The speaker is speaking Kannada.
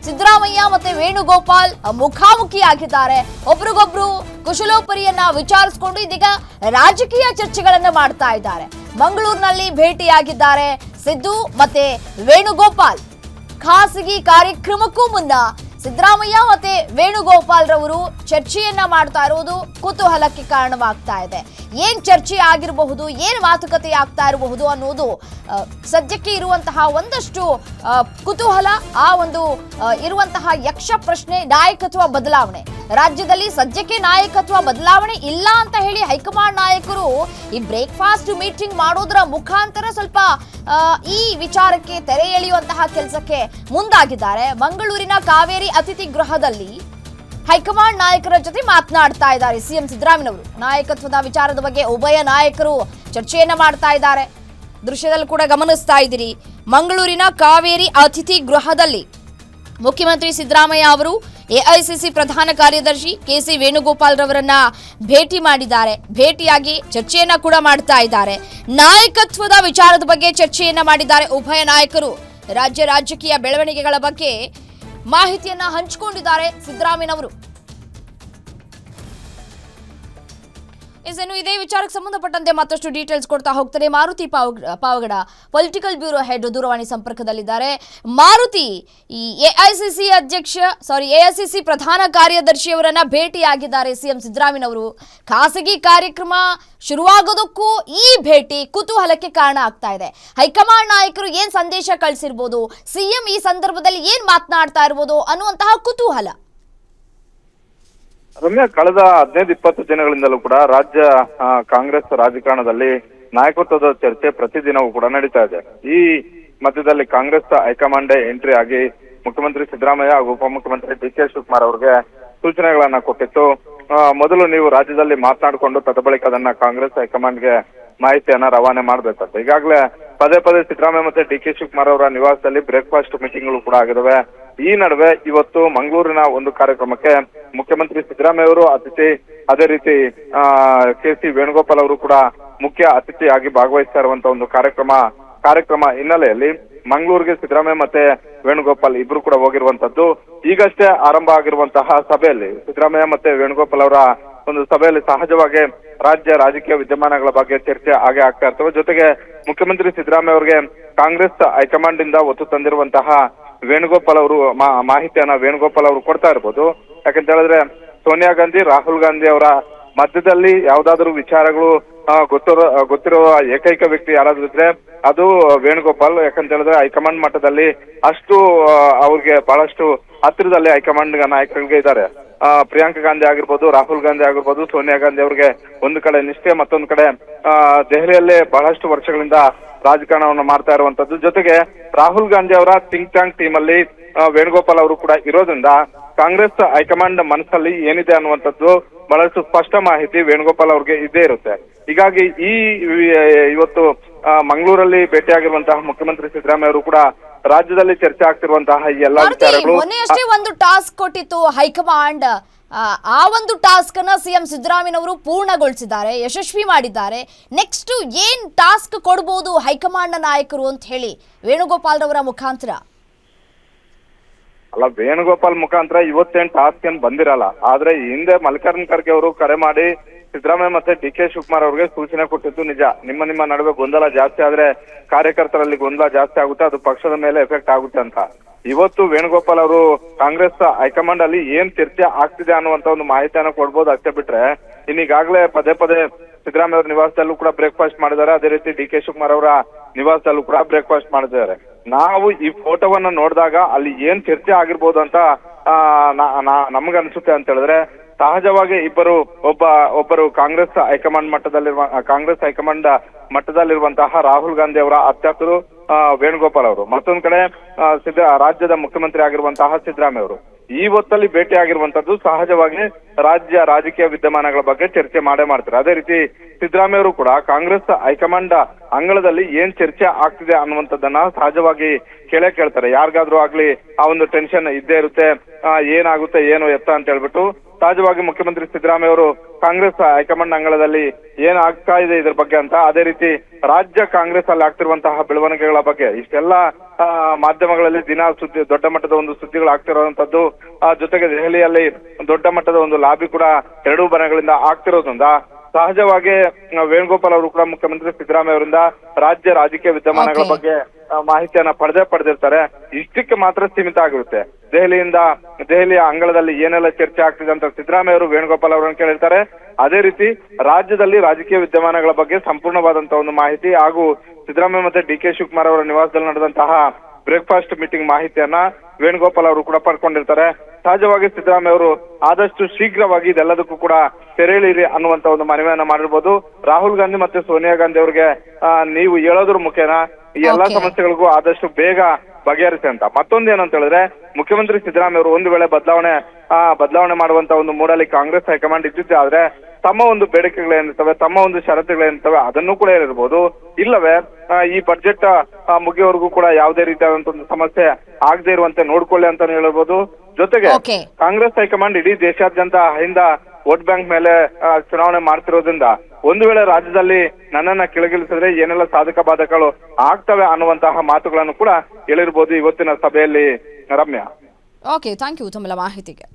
ಸಿದ್ದರಾಮಯ್ಯ ಮತ್ತೆ ವೇಣುಗೋಪಾಲ್ ಮುಖಾಮುಖಿಯಾಗಿದ್ದಾರೆ. ಒಬ್ರಿಗೊಬ್ರು ಕುಶಲೋಪರಿಯನ್ನ ವಿಚಾರಿಸಿಕೊಂಡು ಇದೀಗ ರಾಜಕೀಯ ಚರ್ಚೆಗಳನ್ನ ಮಾಡ್ತಾ ಇದ್ದಾರೆ. ಮಂಗಳೂರಿನಲ್ಲಿ ಭೇಟಿಯಾಗಿದ್ದಾರೆ ಸಿದ್ದು ಮತ್ತೆ ವೇಣುಗೋಪಾಲ್. ಖಾಸಗಿ ಕಾರ್ಯಕ್ರಮಕ್ಕೂ ಮುನ್ನ ಸಿದ್ದರಾಮಯ್ಯ ಮತ್ತೆ ವೇಣುಗೋಪಾಲ್ ರವರು ಚರ್ಚೆಯನ್ನ ಮಾಡ್ತಾ ಇರುವುದು ಕುತೂಹಲಕ್ಕೆ ಕಾರಣವಾಗ್ತಾ ಇದೆ. ಏನ್ ಚರ್ಚೆ ಆಗಿರಬಹುದು, ಏನ್ ಮಾತುಕತೆ ಆಗ್ತಾ ಇರಬಹುದು ಅನ್ನೋದು ಸದ್ಯಕ್ಕೆ ಇರುವಂತಹ ಒಂದಷ್ಟು ಕುತೂಹಲ. ಆ ಒಂದು ಇರುವಂತಹ ಯಕ್ಷ ಪ್ರಶ್ನೆ ನಾಯಕತ್ವ ಬದಲಾವಣೆ. ರಾಜ್ಯದಲ್ಲಿ ಸದ್ಯಕ್ಕೆ ನಾಯಕತ್ವ ಬದಲಾವಣೆ ಇಲ್ಲ ಅಂತ ಹೇಳಿ ಹೈಕಮಾಂಡ್ ನಾಯಕರು ಈ ಬ್ರೇಕ್ಫಾಸ್ಟ್ ಮೀಟಿಂಗ್ ಮಾಡೋದ್ರ ಮುಖಾಂತರ ಸ್ವಲ್ಪ ಈ ವಿಚಾರಕ್ಕೆ ತೆರೆ ಎಳೆಯುವಂತಹ ಕೆಲಸಕ್ಕೆ ಮುಂದಾಗಿದ್ದಾರೆ. ಮಂಗಳೂರಿನ ಕಾವೇರಿ ಅತಿಥಿ ಗೃಹದಲ್ಲಿ ಹೈಕಮಾಂಡ್ ನಾಯಕರ ಜೊತೆ ಮಾತನಾಡ್ತಾ ಇದ್ದಾರೆ ಸಿಎಂ ಸಿದ್ದರಾಮಯ್ಯನವರು. ನಾಯಕತ್ವದ ವಿಚಾರದ ಬಗ್ಗೆ ಉಭಯ ನಾಯಕರು ಚರ್ಚೆಯನ್ನ ಮಾಡ್ತಾ ಇದ್ದಾರೆ. ದೃಶ್ಯದಲ್ಲಿ ಕೂಡ ಗಮನಿಸ್ತಾ ಇದ್ದೀರಿ. ಮಂಗಳೂರಿನ ಕಾವೇರಿ ಅತಿಥಿ ಗೃಹದಲ್ಲಿ ಮುಖ್ಯಮಂತ್ರಿ ಸಿದ್ದರಾಮಯ್ಯ ಅವರು ಎಐಸಿಸಿ ಪ್ರಧಾನ ಕಾರ್ಯದರ್ಶಿ ಕೆಸಿ ವೇಣುಗೋಪಾಲ್ ರವರನ್ನ ಭೇಟಿ ಮಾಡಿದ್ದಾರೆ. ಭೇಟಿಯಾಗಿ ಚರ್ಚೆಯನ್ನ ಕೂಡ ಮಾಡ್ತಾ ಇದ್ದಾರೆ. ನಾಯಕತ್ವದ ವಿಚಾರದ ಬಗ್ಗೆ ಚರ್ಚೆಯನ್ನ ಮಾಡಿದ್ದಾರೆ ಉಭಯ ನಾಯಕರು. ರಾಜ್ಯ ರಾಜಕೀಯ ಬೆಳವಣಿಗೆಗಳ ಬಗ್ಗೆ ಮಾಹಿತಿಯನ್ನ ಹಂಚಿಕೊಂಡಿದ್ದಾರೆ ಸಿದ್ದರಾಮಯ್ಯನವರು. ಇನ್ನು ಇದೇ ವಿಚಾರಕ್ಕೆ ಸಂಬಂಧಪಟ್ಟಂತೆ ಮತ್ತಷ್ಟು ಡೀಟೇಲ್ಸ್ ಕೊಡ್ತಾ ಹೋಗ್ತಾರೆ Maruti Pavagada, political bureau head ದೂರವಾಣಿ ಸಂಪರ್ಕದಲ್ಲಿದ್ದಾರೆ. ಮಾರುತಿ, ಈ ಎಐಸಿಸಿ ಪ್ರಧಾನ ಕಾರ್ಯದರ್ಶಿಯವರನ್ನ ಭೇಟಿಯಾಗಿದ್ದಾರೆ ಸಿಎಂ ಸಿದ್ದರಾಮಯ್ಯನವರು. ಖಾಸಗಿ ಕಾರ್ಯಕ್ರಮ ಶುರುವಾಗೋದಕ್ಕೂ ಈ ಭೇಟಿ ಕುತೂಹಲಕ್ಕೆ ಕಾರಣ ಆಗ್ತಾ ಇದೆ. ಹೈಕಮಾಂಡ್ ನಾಯಕರು ಏನ್ ಸಂದೇಶ ಕಳಿಸಿರ್ಬೋದು, ಸಿಎಂ ಈ ಸಂದರ್ಭದಲ್ಲಿ ಏನ್ ಮಾತನಾಡ್ತಾ ಇರ್ಬೋದು ಅನ್ನುವಂತಹ ಕುತೂಹಲ. ರಮ್ಯಾ, ಕಳೆದ 15-20 ದಿನಗಳಿಂದಲೂ ಕೂಡ ರಾಜ್ಯ ಕಾಂಗ್ರೆಸ್ ರಾಜಕಾರಣದಲ್ಲಿ ನಾಯಕತ್ವದ ಚರ್ಚೆ ಪ್ರತಿದಿನವೂ ಕೂಡ ನಡೀತಾ ಇದೆ. ಈ ಮಧ್ಯದಲ್ಲಿ ಕಾಂಗ್ರೆಸ್ ಹೈಕಮಾಂಡ್ ಎಂಟ್ರಿ ಆಗಿ ಮುಖ್ಯಮಂತ್ರಿ ಸಿದ್ದರಾಮಯ್ಯ ಹಾಗೂ ಉಪಮುಖ್ಯಮಂತ್ರಿ ಡಿ.ಕೆ. ಶಿವಕುಮಾರ್ ಅವರಿಗೆ ಸೂಚನೆಗಳನ್ನ ಕೊಟ್ಟಿತ್ತು. ಮೊದಲು ನೀವು ರಾಜ್ಯದಲ್ಲಿ ಮಾತನಾಡಿಕೊಂಡು ತದಬಳಿಕ ಅದನ್ನ ಕಾಂಗ್ರೆಸ್ ಹೈಕಮಾಂಡ್ಗೆ ಮಾಹಿತಿಯನ್ನ ರವಾನೆ ಮಾಡ್ಬೇಕಂತ. ಈಗಾಗಲೇ ಪದೇ ಸಿದ್ದರಾಮಯ್ಯ ಮತ್ತೆ ಡಿ.ಕೆ. ಶಿವಕುಮಾರ್ ಅವರ ನಿವಾಸದಲ್ಲಿ ಬ್ರೇಕ್ಫಾಸ್ಟ್ ಮೀಟಿಂಗ್ಗಳು ಕೂಡ ಆಗಿದಾವೆ. ಈ ನಡುವೆ ಇವತ್ತು ಮಂಗಳೂರಿನ ಒಂದು ಕಾರ್ಯಕ್ರಮಕ್ಕೆ ಮುಖ್ಯಮಂತ್ರಿ ಸಿದ್ದರಾಮಯ್ಯ ಅವರು ಅತಿಥಿ, ಅದೇ ರೀತಿ ಕೆಸಿ ವೇಣುಗೋಪಾಲ್ ಅವರು ಕೂಡ ಮುಖ್ಯ ಅತಿಥಿಯಾಗಿ ಭಾಗವಹಿಸ್ತಾ ಇರುವಂತಹ ಒಂದು ಕಾರ್ಯಕ್ರಮ ಹಿನ್ನೆಲೆಯಲ್ಲಿ ಮಂಗಳೂರಿಗೆ ಸಿದ್ದರಾಮಯ್ಯ ಮತ್ತೆ ವೇಣುಗೋಪಾಲ್ ಇಬ್ರು ಕೂಡ ಹೋಗಿರುವಂತದ್ದು. ಈಗಷ್ಟೇ ಆರಂಭ ಆಗಿರುವಂತಹ ಸಭೆಯಲ್ಲಿ ಸಿದ್ದರಾಮಯ್ಯ ಮತ್ತೆ ವೇಣುಗೋಪಾಲ್ ಅವರ ಒಂದು ಸಭೆಯಲ್ಲಿ ಸಹಜವಾಗಿ ರಾಜ್ಯ ರಾಜಕೀಯ ವಿದ್ಯಮಾನಗಳ ಬಗ್ಗೆ ಚರ್ಚೆ ಆಗ್ತಾ ಇರ್ತವೆ. ಜೊತೆಗೆ ಮುಖ್ಯಮಂತ್ರಿ ಸಿದ್ದರಾಮಯ್ಯ ಅವರಿಗೆ ಕಾಂಗ್ರೆಸ್ ಹೈಕಮಾಂಡ್ ಇಂದ ಒತ್ತು ತಂದಿರುವಂತಹ ವೇಣುಗೋಪಾಲ್ ಅವರು ಮಾಹಿತಿಯನ್ನ ವೇಣುಗೋಪಾಲ್ ಅವರು ಕೊಡ್ತಾ ಇರ್ಬೋದು. ಯಾಕಂತ ಹೇಳಿದ್ರೆ ಸೋನಿಯಾ ಗಾಂಧಿ, ರಾಹುಲ್ ಗಾಂಧಿ ಅವರ ಮಧ್ಯದಲ್ಲಿ ಯಾವ್ದಾದ್ರು ವಿಚಾರಗಳು ಗೊತ್ತಿರುವ ಏಕೈಕ ವ್ಯಕ್ತಿ ಯಾರಾದ್ರೂ ಇದ್ರೆ ಅದು ವೇಣುಗೋಪಾಲ್. ಯಾಕಂತ ಹೇಳಿದ್ರೆ ಹೈಕಮಾಂಡ್ ಮಟ್ಟದಲ್ಲಿ ಅಷ್ಟು ಅವ್ರಿಗೆ ಬಹಳಷ್ಟು ಹತ್ತಿರದಲ್ಲಿ ಹೈಕಮಾಂಡ್ ನಾಯಕರಿಗೆ ಇದ್ದಾರೆ. ಪ್ರಿಯಾಂಕಾ ಗಾಂಧಿ ಆಗಿರ್ಬೋದು, ರಾಹುಲ್ ಗಾಂಧಿ ಆಗಿರ್ಬೋದು, ಸೋನಿಯಾ ಗಾಂಧಿ ಅವರಿಗೆ ಒಂದು ಕಡೆ ನಿಷ್ಠೆ, ಮತ್ತೊಂದು ಕಡೆ ದೆಹಲಿಯಲ್ಲೇ ಬಹಳಷ್ಟು ವರ್ಷಗಳಿಂದ ರಾಜಕಾರಣವನ್ನು ಮಾಡ್ತಾ ಇರುವಂತದ್ದು. ಜೊತೆಗೆ ರಾಹುಲ್ ಗಾಂಧಿ ಅವರ ಥಿಂಕ್ ಟ್ಯಾಂಕ್ ಟೀಮ್ ಅಲ್ಲಿ ವೇಣುಗೋಪಾಲ್ ಅವರು ಕೂಡ ಇರೋದ್ರಿಂದ ಕಾಂಗ್ರೆಸ್ ಹೈಕಮಾಂಡ್ ಮನಸ್ಸಲ್ಲಿ ಏನಿದೆ ಅನ್ನುವಂಥದ್ದು ಬಹಳಷ್ಟು ಸ್ಪಷ್ಟ ಮಾಹಿತಿ ವೇಣುಗೋಪಾಲ್ ಅವ್ರಿಗೆ ಇದ್ದೇ ಇರುತ್ತೆ. ಹೀಗಾಗಿ ಇವತ್ತು ಮಂಗಳೂರಲ್ಲಿ ಭೇಟಿಯಾಗಿರುವಂತಹ ಮುಖ್ಯಮಂತ್ರಿ ಸಿದ್ದರಾಮಯ್ಯ ಅವರು ಕೂಡ ರಾಜ್ಯದಲ್ಲಿ ಚರ್ಚೆ ಆಗ್ತಿರುವಂತಹ ಈ ಎಲ್ಲಾ ವಿಚಾರಗಳು. ಮೊನ್ನೆಯಷ್ಟೇ ಒಂದು ಟಾಸ್ಕ್ ಕೊಟ್ಟಿತ್ತು ಹೈಕಮಾಂಡ್. ಆ ಒಂದು ಟಾಸ್ಕ್ ಅನ್ನ ಸಿಎಂ ಸಿದ್ದರಾಮಯ್ಯನವರು ಪೂರ್ಣಗೊಳಿಸಿದ್ದಾರೆ, ಯಶಸ್ವಿ ಮಾಡಿದ್ದಾರೆ. ನೆಕ್ಸ್ಟ್ ಏನ್ ಟಾಸ್ಕ್ ಕೊಡಬಹುದು ಹೈಕಮಾಂಡ್ ನಾಯಕರು ಅಂತ ಹೇಳಿ ವೇಣುಗೋಪಾಲ್ ರವರ ಮುಖಾಂತರ? ಅಲ್ಲ, ವೇಣುಗೋಪಾಲ್ ಮುಖಾಂತರ ಇವತ್ತೇನ್ ಟಾಸ್ಕ್ ಏನ್ ಬಂದಿರಲ್ಲ. ಆದ್ರೆ ಹಿಂದೆ ಮಲ್ಲಿಕಾರ್ಜುನ ಖರ್ಗೆ ಅವರು ಕರೆ ಮಾಡಿ ಸಿದ್ದರಾಮಯ್ಯ ಮತ್ತೆ ಡಿ.ಕೆ. ಶಿವಕುಮಾರ್ ಅವರಿಗೆ ಸೂಚನೆ ಕೊಟ್ಟಿದ್ದು ನಿಜ. ನಿಮ್ಮ ನಡುವೆ ಗೊಂದಲ ಜಾಸ್ತಿ ಆದ್ರೆ ಕಾರ್ಯಕರ್ತರಲ್ಲಿ ಗೊಂದಲ ಜಾಸ್ತಿ ಆಗುತ್ತೆ, ಅದು ಪಕ್ಷದ ಮೇಲೆ ಎಫೆಕ್ಟ್ ಆಗುತ್ತೆ ಅಂತ. ಇವತ್ತು ವೇಣುಗೋಪಾಲ್ ಅವರು ಕಾಂಗ್ರೆಸ್ ಹೈಕಮಾಂಡ್ ಅಲ್ಲಿ ಏನ್ ಚರ್ಚೆ ಆಗ್ತಿದೆ ಅನ್ನುವಂತ ಒಂದು ಮಾಹಿತಿಯನ್ನ ಕೊಡ್ಬೋದು ಅಷ್ಟೇ ಬಿಟ್ರೆ, ಇನ್ನೀಗಾಗಲೇ ಪದೇ ಸಿದ್ದರಾಮಯ್ಯ ಅವರ ನಿವಾಸದಲ್ಲೂ ಕೂಡ ಬ್ರೇಕ್ಫಾಸ್ಟ್ ಮಾಡಿದ್ದಾರೆ. ಅದೇ ರೀತಿ ಡಿ.ಕೆ. ಶಿವಕುಮಾರ್ ಅವರ ನಿವಾಸದಲ್ಲೂ ಕೂಡ ಬ್ರೇಕ್ಫಾಸ್ಟ್ ಮಾಡಿದ್ದಾರೆ. ನಾವು ಈ ಫೋಟೋವನ್ನ ನೋಡಿದಾಗ ಅಲ್ಲಿ ಏನ್ ಚರ್ಚೆ ಆಗಿರ್ಬೋದು ಅಂತ ನಮ್ಗನ್ಸುತ್ತೆ ಅಂತ ಹೇಳಿದ್ರೆ, ಸಹಜವಾಗಿ ಒಬ್ಬರು ಕಾಂಗ್ರೆಸ್ ಹೈಕಮಾಂಡ್ ಮಟ್ಟದಲ್ಲಿರುವಂತಹ ರಾಹುಲ್ ಗಾಂಧಿ ಅವರ ಅತ್ಯಾಪ್ತರು ವೇಣುಗೋಪಾಲ್ ಅವರು, ಮತ್ತೊಂದ್ ಕಡೆ ರಾಜ್ಯದ ಮುಖ್ಯಮಂತ್ರಿ ಆಗಿರುವಂತಹ ಸಿದ್ದರಾಮಯ್ಯ ಅವರು ಈ ಹೊತ್ತಲ್ಲಿ ಭೇಟಿ ಆಗಿರುವಂತದ್ದು ಸಹಜವಾಗಿ ರಾಜ್ಯ ರಾಜಕೀಯ ವಿದ್ಯಮಾನಗಳ ಬಗ್ಗೆ ಚರ್ಚೆ ಮಾಡ್ತಾರೆ. ಅದೇ ರೀತಿ ಸಿದ್ದರಾಮಯ್ಯ ಅವರು ಕೂಡ ಕಾಂಗ್ರೆಸ್ ಹೈಕಮಾಂಡ್ ಅಂಗಳದಲ್ಲಿ ಏನ್ ಚರ್ಚೆ ಆಗ್ತಿದೆ ಅನ್ನುವಂಥದ್ದನ್ನ ಸಹಜವಾಗಿ ಕೇಳ್ತಾರೆ. ಯಾರಿಗಾದ್ರೂ ಆಗ್ಲಿ ಆ ಒಂದು ಟೆನ್ಷನ್ ಇದ್ದೇ ಇರುತ್ತೆ, ಏನಾಗುತ್ತೆ ಏನು ಎತ್ತ ಅಂತ ಹೇಳ್ಬಿಟ್ಟು ಸಹಜವಾಗಿ ಮುಖ್ಯಮಂತ್ರಿ ಸಿದ್ದರಾಮಯ್ಯ ಅವರು ಕಾಂಗ್ರೆಸ್ ಹೈಕಮಾಂಡ್ ಅಂಗಳದಲ್ಲಿ ಏನ್ ಆಗ್ತಾ ಇದೆ ಇದ್ರ ಬಗ್ಗೆ ಅಂತ, ಅದೇ ರೀತಿ ರಾಜ್ಯ ಕಾಂಗ್ರೆಸ್ ಅಲ್ಲಿ ಆಗ್ತಿರುವಂತಹ ಬೆಳವಣಿಗೆಗಳ ಬಗ್ಗೆ ಇಷ್ಟೆಲ್ಲ ಮಾಧ್ಯಮಗಳಲ್ಲಿ ದಿನ ಸುದ್ದಿ, ದೊಡ್ಡ ಮಟ್ಟದ ಒಂದು ಸುದ್ದಿಗಳು ಆಗ್ತಿರುವಂತದ್ದು, ಜೊತೆಗೆ ದೆಹಲಿಯಲ್ಲಿ ದೊಡ್ಡ ಮಟ್ಟದ ಒಂದು ಲಾಬಿ ಕೂಡ ಎರಡೂ ಬಣಗಳಿಂದ ಆಗ್ತಿರೋದ್ರಿಂದ ಸಹಜವಾಗಿ ವೇಣುಗೋಪಾಲ್ ಅವರು ಕೂಡ ಮುಖ್ಯಮಂತ್ರಿ ಸಿದ್ದರಾಮಯ್ಯ ಅವರಿಂದ ರಾಜ್ಯ ರಾಜಕೀಯ ವಿದ್ಯಮಾನಗಳ ಬಗ್ಗೆ ಮಾಹಿತಿಯನ್ನ ಪಡೆದಿರ್ತಾರೆ. ಇಷ್ಟಕ್ಕೆ ಮಾತ್ರ ಸೀಮಿತ ಆಗಿರುತ್ತೆ. ದೆಹಲಿಯ ಅಂಗಳದಲ್ಲಿ ಏನೆಲ್ಲ ಚರ್ಚೆ ಆಗ್ತಿದೆ ಅಂತ ಸಿದ್ದರಾಮಯ್ಯ ಅವರು ವೇಣುಗೋಪಾಲ್ ಅವರನ್ನು ಕೇಳಿರ್ತಾರೆ. ಅದೇ ರೀತಿ ರಾಜ್ಯದಲ್ಲಿ ರಾಜಕೀಯ ವಿದ್ಯಮಾನಗಳ ಬಗ್ಗೆ ಸಂಪೂರ್ಣವಾದಂತಹ ಒಂದು ಮಾಹಿತಿ ಹಾಗೂ ಸಿದ್ದರಾಮಯ್ಯ ಮತ್ತೆ ಡಿ ಕೆ ಶಿವಕುಮಾರ್ ಅವರ ನಿವಾಸದಲ್ಲಿ ನಡೆದಂತಹ ಬ್ರೇಕ್ಫಾಸ್ಟ್ ಮೀಟಿಂಗ್ ಮಾಹಿತಿಯನ್ನ ವೇಣುಗೋಪಾಲ್ ಅವರು ಕೂಡ ಪಡ್ಕೊಂಡಿರ್ತಾರೆ. ಸಹಜವಾಗಿ ಸಿದ್ದರಾಮಯ್ಯ ಅವರು ಆದಷ್ಟು ಶೀಘ್ರವಾಗಿ ಇದೆಲ್ಲದಕ್ಕೂ ಕೂಡ ತೆರೆಳಿರಿ ಅನ್ನುವಂತ ಒಂದು ಮನವಿಯನ್ನ ಮಾಡಿರ್ಬೋದು. ರಾಹುಲ್ ಗಾಂಧಿ ಮತ್ತೆ ಸೋನಿಯಾ ಗಾಂಧಿ ಅವರಿಗೆ ನೀವು ಹೇಳೋದ್ರ ಮುಖೇನ ಈ ಎಲ್ಲಾ ಸಮಸ್ಯೆಗಳಿಗೂ ಆದಷ್ಟು ಬೇಗ ಬಗೆಹರಿಸಿ ಅಂತ. ಮತ್ತೊಂದು ಏನಂತ ಹೇಳಿದ್ರೆ, ಮುಖ್ಯಮಂತ್ರಿ ಸಿದ್ದರಾಮಯ್ಯ ಅವರು ಒಂದು ವೇಳೆ ಬದಲಾವಣೆ ಮಾಡುವಂತ ಒಂದು ಮೂಡಲ್ಲಿ ಕಾಂಗ್ರೆಸ್ ಹೈಕಮಾಂಡ್ ಇದ್ದಿದ್ದೆ ಆದ್ರೆ ತಮ್ಮ ಒಂದು ಬೇಡಿಕೆಗಳೇನಿರ್ತವೆ, ತಮ್ಮ ಒಂದು ಷರತ್ತುಗಳೇನಿರ್ತವೆ ಅದನ್ನು ಕೂಡ ಹೇಳಿರ್ಬೋದು. ಇಲ್ಲವೇ ಈ ಬಜೆಟ್ ಮುಗಿಯವರೆಗೂ ಕೂಡ ಯಾವುದೇ ರೀತಿಯಾದಂತ ಒಂದು ಸಮಸ್ಯೆ ಆಗದೆ ಇರುವಂತೆ ನೋಡ್ಕೊಳ್ಳಿ ಅಂತ ಹೇಳಿರ್ಬೋದು. ಜೊತೆಗೆ ಕಾಂಗ್ರೆಸ್ ಹೈಕಮಾಂಡ್ ಇಡೀ ದೇಶಾದ್ಯಂತ ಹಿಂದ ವೋಟ್ ಬ್ಯಾಂಕ್ ಮೇಲೆ ಚುನಾವಣೆ ಮಾಡ್ತಿರೋದ್ರಿಂದ ಒಂದು ವೇಳೆ ರಾಜ್ಯದಲ್ಲಿ ನನ್ನನ್ನ ಕೆಳಗಿಳಿಸಿದ್ರೆ ಏನೆಲ್ಲ ಸಾಧಕ ಬಾಧಕಗಳು ಆಗ್ತವೆ ಅನ್ನುವಂತಹ ಮಾತುಗಳನ್ನು ಕೂಡ ಹೇಳಿರ್ಬೋದು ಇವತ್ತಿನ ಸಭೆಯಲ್ಲಿ. ರಮ್ಯಾ, ಓಕೆ, ಥ್ಯಾಂಕ್ ಯು ತಮ್ಮೆಲ್ಲ ಮಾಹಿತಿಗೆ.